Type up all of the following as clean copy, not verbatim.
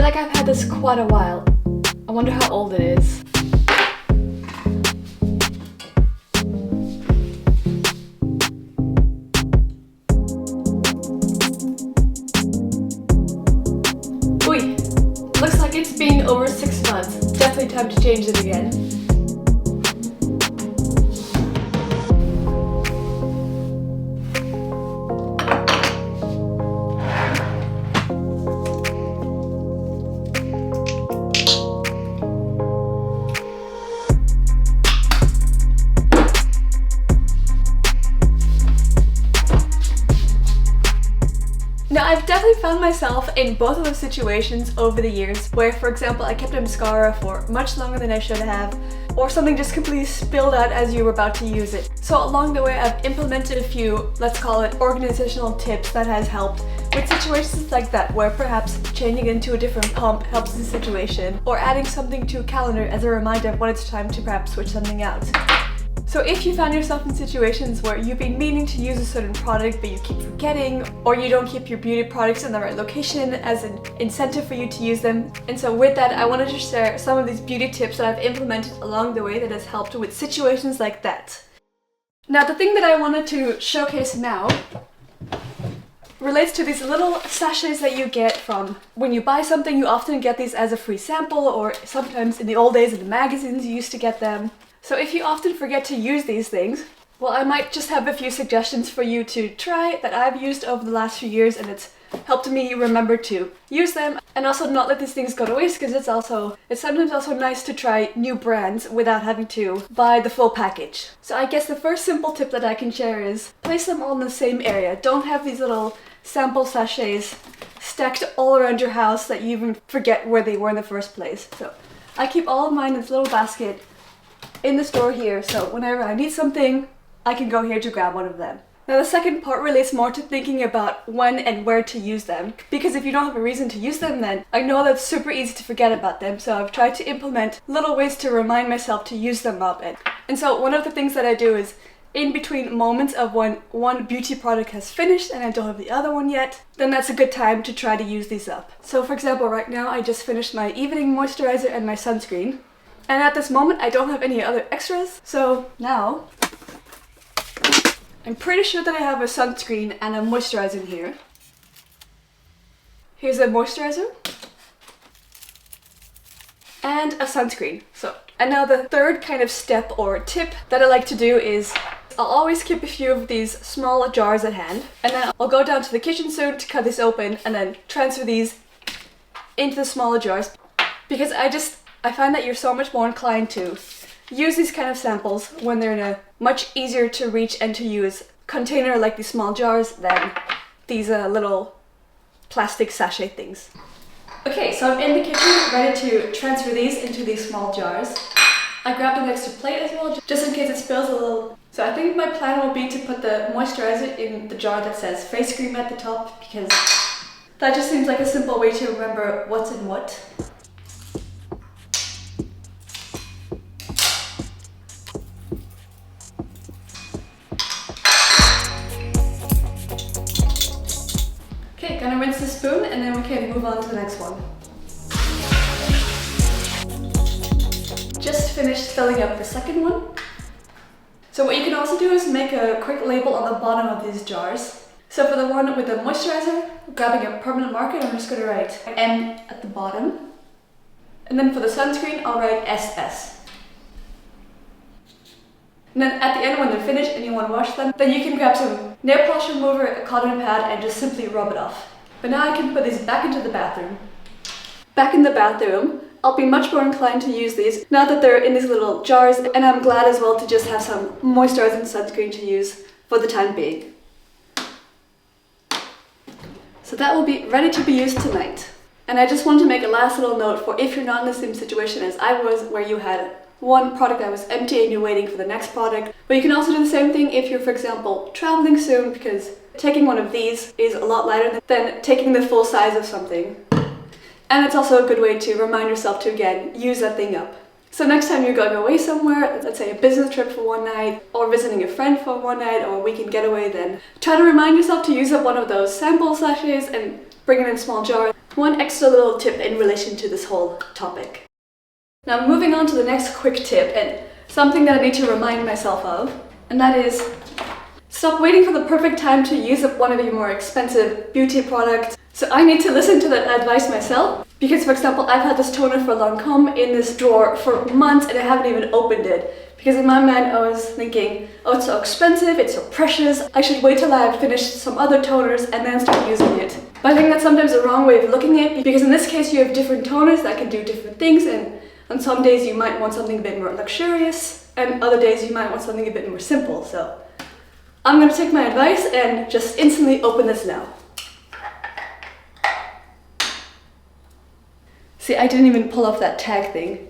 like I've had this quite a while. I wonder how old it is. Uy, looks like it's been over 6 months. Definitely time to change it again. Now, I've definitely found myself in both of those situations over the years where, for example, I kept a mascara for much longer than I should have, or something just completely spilled out as you were about to use it. So along the way, I've implemented a few, let's call it organizational tips that has helped with situations like that, where perhaps changing into a different pump helps the situation, or adding something to a calendar as a reminder of when it's time to perhaps switch something out. So if you found yourself in situations where you've been meaning to use a certain product but you keep forgetting, or you don't keep your beauty products in the right location as an incentive for you to use them, and so with that I wanted to share some of these beauty tips that I've implemented along the way that has helped with situations like that. Now, the thing that I wanted to showcase now relates to these little sachets that you get from when you buy something. You often get these as a free sample, or sometimes in the old days in the magazines you used to get them. So if you often forget to use these things, well, I might just have a few suggestions for you to try that I've used over the last few years, and it's helped me remember to use them and also not let these things go to waste, because it's sometimes also nice to try new brands without having to buy the full package. So I guess the first simple tip that I can share is place them all in the same area. Don't have these little sample sachets stacked all around your house that you even forget where they were in the first place. So I keep all of mine in this little basket in the store here, so whenever I need something, I can go here to grab one of them. Now, the second part relates more to thinking about when and where to use them, because if you don't have a reason to use them, then I know that's super easy to forget about them, so I've tried to implement little ways to remind myself to use them up. And so one of the things that I do is, in between moments of when one beauty product has finished and I don't have the other one yet, then that's a good time to try to use these up. So for example, right now I just finished my evening moisturizer and my sunscreen. And at this moment, I don't have any other extras, so now I'm pretty sure that I have a sunscreen and a moisturizer in here. Here's a moisturizer and a sunscreen. And now the third kind of step or tip that I like to do is I'll always keep a few of these small jars at hand, and then I'll go down to the kitchen soon to cut this open and then transfer these into the smaller jars, because I find that you're so much more inclined to use these kind of samples when they're in a much easier to reach and to use container like these small jars than these little plastic sachet things. Okay, so I'm in the kitchen ready to transfer these into these small jars. I grabbed an extra plate as well, just in case it spills a little. So I think my plan will be to put the moisturizer in the jar that says face cream at the top, because that just seems like a simple way to remember what's in what. Okay, gonna rinse the spoon and then we can move on to the next one. Just finished filling up the second one. So what you can also do is make a quick label on the bottom of these jars. So for the one with the moisturizer, grabbing a permanent marker, I'm just gonna write M at the bottom. And then for the sunscreen, I'll write SS. And then at the end, when they're finished and you want to wash them, then you can grab some nail polish remover, a cotton pad, and just simply rub it off. But now I can put these back into the bathroom. Back in the bathroom, I'll be much more inclined to use these now that they're in these little jars, and I'm glad as well to just have some moisturizer and sunscreen to use for the time being. So that will be ready to be used tonight. And I just want to make a last little note for if you're not in the same situation as I was, where you had one product that was empty and you're waiting for the next product. But you can also do the same thing if you're, for example, traveling soon, because taking one of these is a lot lighter than taking the full size of something. And it's also a good way to remind yourself to, again, use that thing up. So next time you're going away somewhere, let's say a business trip for one night, or visiting a friend for one night, or a weekend getaway, then try to remind yourself to use up one of those sample sachets and bring it in a small jar. one extra little tip in relation to this whole topic. Now moving on to the next quick tip, and something that I need to remind myself of, and that is stop waiting for the perfect time to use up one of your more expensive beauty products. So I need to listen to that advice myself, because for example, I've had this toner for Lancome in this drawer for months and I haven't even opened it. Because in my mind I was thinking, oh, it's so expensive, it's so precious, I should wait till I've finished some other toners and then start using it. But I think that's sometimes the wrong way of looking at it, because in this case you have different toners that can do different things, and on some days you might want something a bit more luxurious, and other days you might want something a bit more simple. So I'm going to take my advice and just instantly open this now. See, I didn't even pull off that tag thing.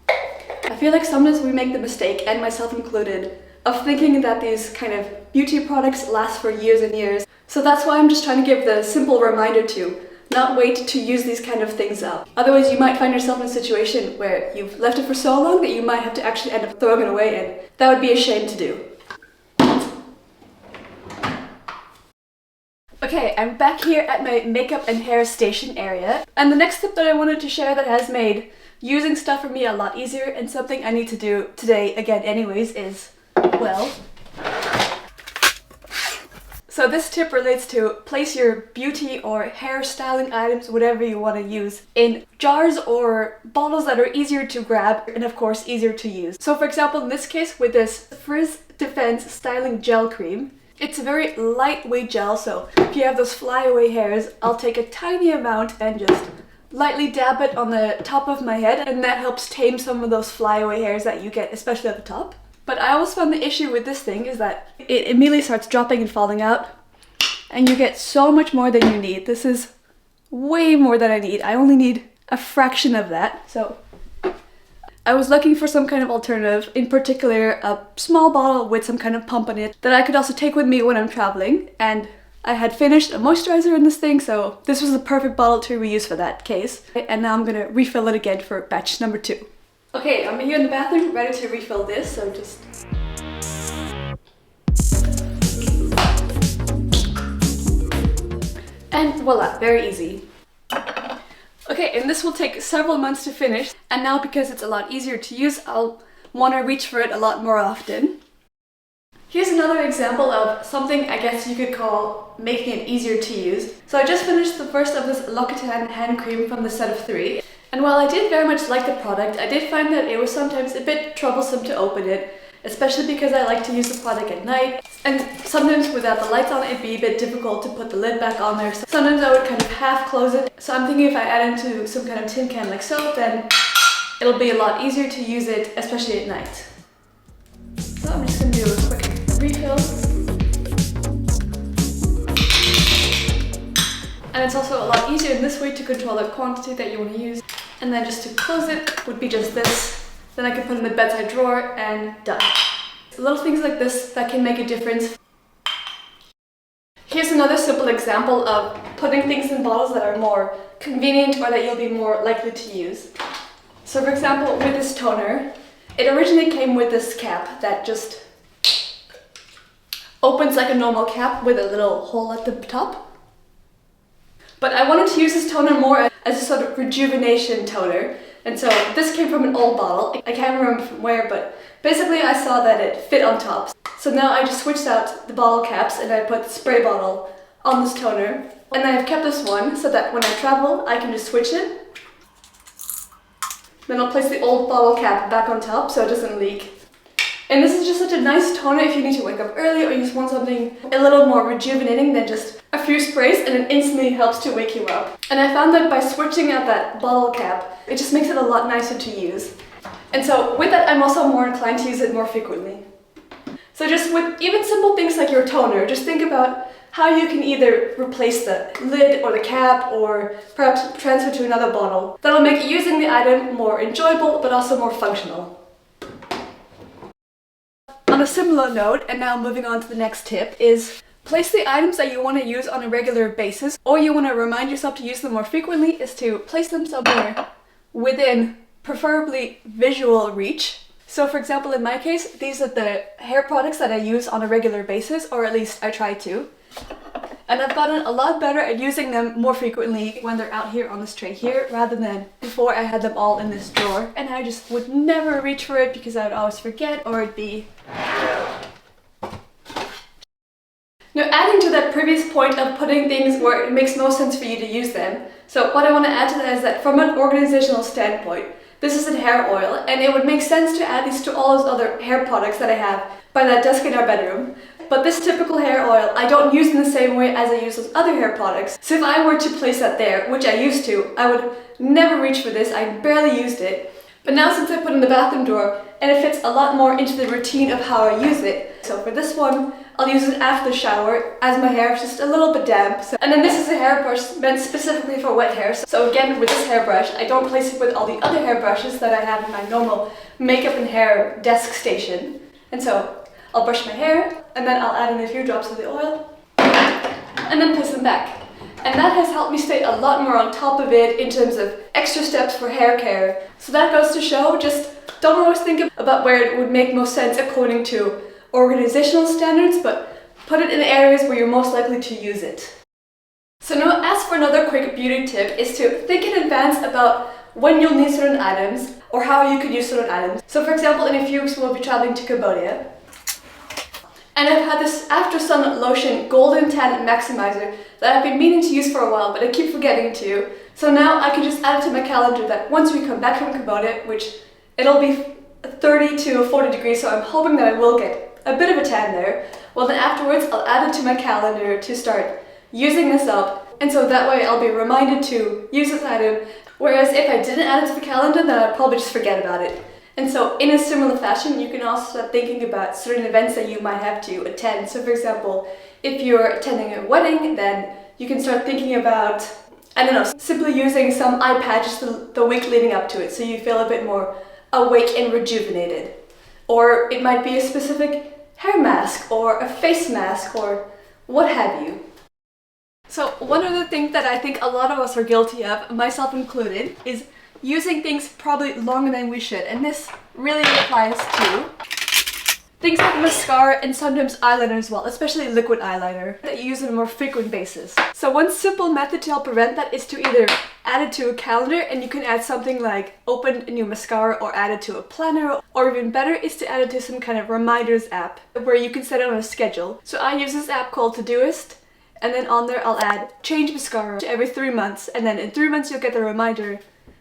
I feel like sometimes we make the mistake, and myself included, of thinking that these kind of beauty products last for years and years. So that's why I'm just trying to give the simple reminder to not wait to use these kind of things up. Otherwise you might find yourself in a situation where you've left it for so long that you might have to actually end up throwing it away, and that would be a shame to do. Okay, I'm back here at my makeup and hair station area, and the next tip that I wanted to share that has made using stuff for me a lot easier, and something I need to do today again anyways, is, well, so this tip relates to place your beauty or hair styling items, whatever you want to use, in jars or bottles that are easier to grab and of course easier to use. So for example, in this case with this Frizz Defense Styling Gel Cream, it's a very lightweight gel, so if you have those flyaway hairs, I'll take a tiny amount and just lightly dab it on the top of my head, and that helps tame some of those flyaway hairs that you get, especially at the top. But I always found the issue with this thing is that it immediately starts dropping and falling out, and you get so much more than you need. This is way more than I need. I only need a fraction of that. So I was looking for some kind of alternative, in particular a small bottle with some kind of pump on it that I could also take with me when I'm traveling, and I had finished a moisturizer in this thing, so this was the perfect bottle to reuse for that case. And now I'm gonna refill it again for batch number 2. Okay, I'm here in the bathroom ready to refill this, so just... And voila, very easy. Okay, and this will take several months to finish, and now because it's a lot easier to use, I'll want to reach for it a lot more often. Here's another example of something I guess you could call making it easier to use. So I just finished the first of this L'Occitane hand cream from the set of 3. And while I did very much like the product, I did find that it was sometimes a bit troublesome to open it, especially because I like to use the product at night. And sometimes without the lights on, it'd be a bit difficult to put the lid back on there. So sometimes I would kind of half close it. So I'm thinking if I add into some kind of tin can like soap, then it'll be a lot easier to use it, especially at night. So I'm just going to do a quick refill. And it's also a lot easier in this way to control the quantity that you want to use. And then just to close it would be just this. Then I can put it in the bedside drawer and done. Little things like this that can make a difference. Here's another simple example of putting things in bottles that are more convenient or that you'll be more likely to use. So for example, with this toner, it originally came with this cap that just opens like a normal cap with a little hole at the top. But I wanted to use this toner more as a sort of rejuvenation toner. And so this came from an old bottle. I can't remember from where, but basically I saw that it fit on top. So now I just switched out the bottle caps and I put the spray bottle on this toner. And then I've kept this one so that when I travel, I can just switch it. Then I'll place the old bottle cap back on top so it doesn't leak. And this is just such a nice toner if you need to wake up early or you just want something a little more rejuvenating than just a few sprays, and it instantly helps to wake you up. And I found that by switching out that bottle cap, it just makes it a lot nicer to use. And so with that, I'm also more inclined to use it more frequently. So just with even simple things like your toner, just think about how you can either replace the lid or the cap or perhaps transfer to another bottle. That'll make using the item more enjoyable but also more functional. On a similar note, and now moving on to the next tip, is place the items that you want to use on a regular basis, or you want to remind yourself to use them more frequently, is to place them somewhere within preferably visual reach. So for example, in my case, these are the hair products that I use on a regular basis, or at least I try to. And I've gotten a lot better at using them more frequently when they're out here on this tray here, rather than before I had them all in this drawer. And I just would never reach for it because I would always forget, or it'd be... Now, adding to that previous point of putting things where it makes most sense for you to use them, so what I want to add to that is that from an organizational standpoint, this is a hair oil, and it would make sense to add these to all those other hair products that I have by that desk in our bedroom. But this typical hair oil, I don't use in the same way as I use those other hair products. So if I were to place that there, which I used to, I would never reach for this. I barely used it. But now since I put it in the bathroom drawer, and it fits a lot more into the routine of how I use it. So for this one, I'll use it after the shower as my hair is just a little bit damp. And then this is a hairbrush meant specifically for wet hair. So again, with this hairbrush, I don't place it with all the other hairbrushes that I have in my normal makeup and hair desk station. And so I'll brush my hair, and then I'll add in a few drops of the oil, and then place them back. And that has helped me stay a lot more on top of it in terms of extra steps for hair care. So that goes to show, just don't always think about where it would make most sense according to organizational standards, but put it in areas where you're most likely to use it. So now, as for another quick beauty tip, is to think in advance about when you'll need certain items, or how you could use certain items. So for example, in a few weeks we'll be traveling to Cambodia. And I've had this After Sun Lotion Golden Tan Maximizer that I've been meaning to use for a while, but I keep forgetting to. So now I can just add it to my calendar that once we come back from Cambodia, which it'll be 30 to 40 degrees, so I'm hoping that I will get a bit of a tan there. Well, then afterwards I'll add it to my calendar to start using this up. And so that way I'll be reminded to use this item. Whereas if I didn't add it to the calendar, then I'd probably just forget about it. And so in a similar fashion, you can also start thinking about certain events that you might have to attend. So for example, if you're attending a wedding, then you can start thinking about, I don't know, simply using some eye patches the week leading up to it, so you feel a bit more awake and rejuvenated. Or it might be a specific hair mask or a face mask or what have you. So one other thing that I think a lot of us are guilty of, myself included, is using things probably longer than we should, and this really applies to things like mascara and sometimes eyeliner as well, especially liquid eyeliner that you use on a more frequent basis. So one simple method to help prevent that is to either add it to a calendar, and you can add something like open a new mascara or add it to a planner, or even better is to add it to some kind of reminders app where you can set it on a schedule. So I use this app called Todoist, and then on there I'll add change mascara every 3 months, and then in 3 months you'll get the reminder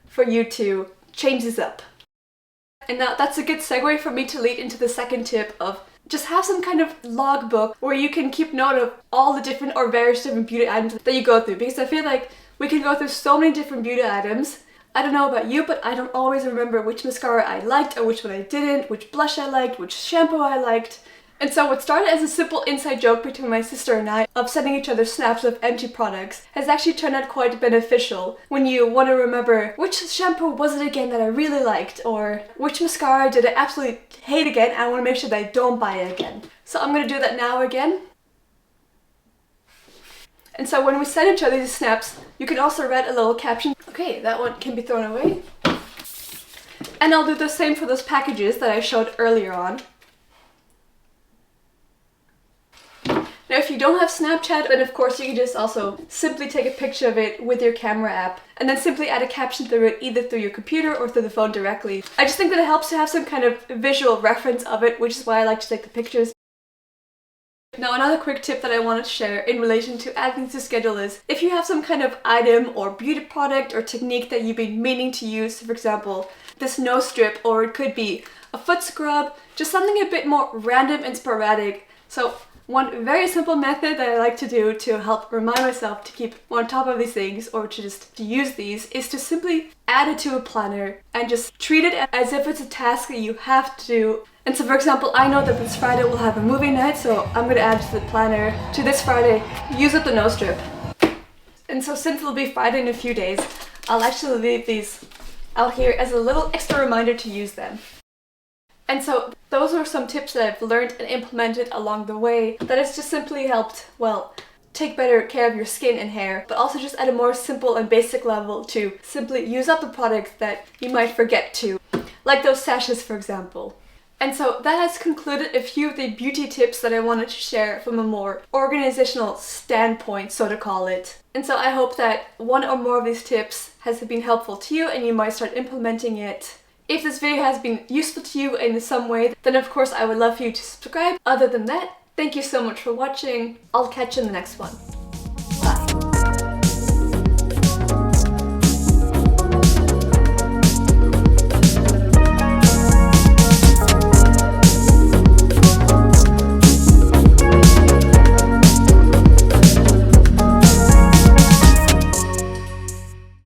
for you to change this up. And now that's a good segue for me to lead into the second tip of just have some kind of logbook where you can keep note of all the different or various different beauty items that you go through, because I feel like we can go through so many different beauty items. I don't know about you, but I don't always remember which mascara I liked or which one I didn't, which blush I liked, which shampoo I liked. And so what started as a simple inside joke between my sister and I of sending each other snaps of empty products has actually turned out quite beneficial when you want to remember which shampoo was it again that I really liked, or which mascara did I absolutely hate again and I want to make sure that I don't buy it again. So I'm going to do that now again. And so when we send each other these snaps, you can also write a little caption. Okay, that one can be thrown away. And I'll do the same for those packages that I showed earlier on. Now if you don't have Snapchat, then of course you can just also simply take a picture of it with your camera app and then simply add a caption through it, either through your computer or through the phone directly. I just think that it helps to have some kind of visual reference of it, which is why I like to take the pictures. Now another quick tip that I wanted to share in relation to adding things to schedule is if you have some kind of item or beauty product or technique that you've been meaning to use, for example this nose strip, or it could be a foot scrub, just something a bit more random and sporadic. So one very simple method that I like to do to help remind myself to keep on top of these things or to use these is to simply add it to a planner and just treat it as if it's a task that you have to do. And so for example, I know that this Friday we'll have a movie night, so I'm going to add to the planner to this Friday, use up the nose strip. And so since it'll be Friday in a few days, I'll actually leave these out here as a little extra reminder to use them. And so those are some tips that I've learned and implemented along the way that has just simply helped, well, take better care of your skin and hair, but also just at a more simple and basic level to simply use up the products that you might forget to, like those sachets for example. And so that has concluded a few of the beauty tips that I wanted to share from a more organizational standpoint, so to call it. And so I hope that one or more of these tips has been helpful to you and you might start implementing it. If this video has been useful to you in some way, then of course I would love for you to subscribe. Other than that, thank you so much for watching. I'll catch you in the next one.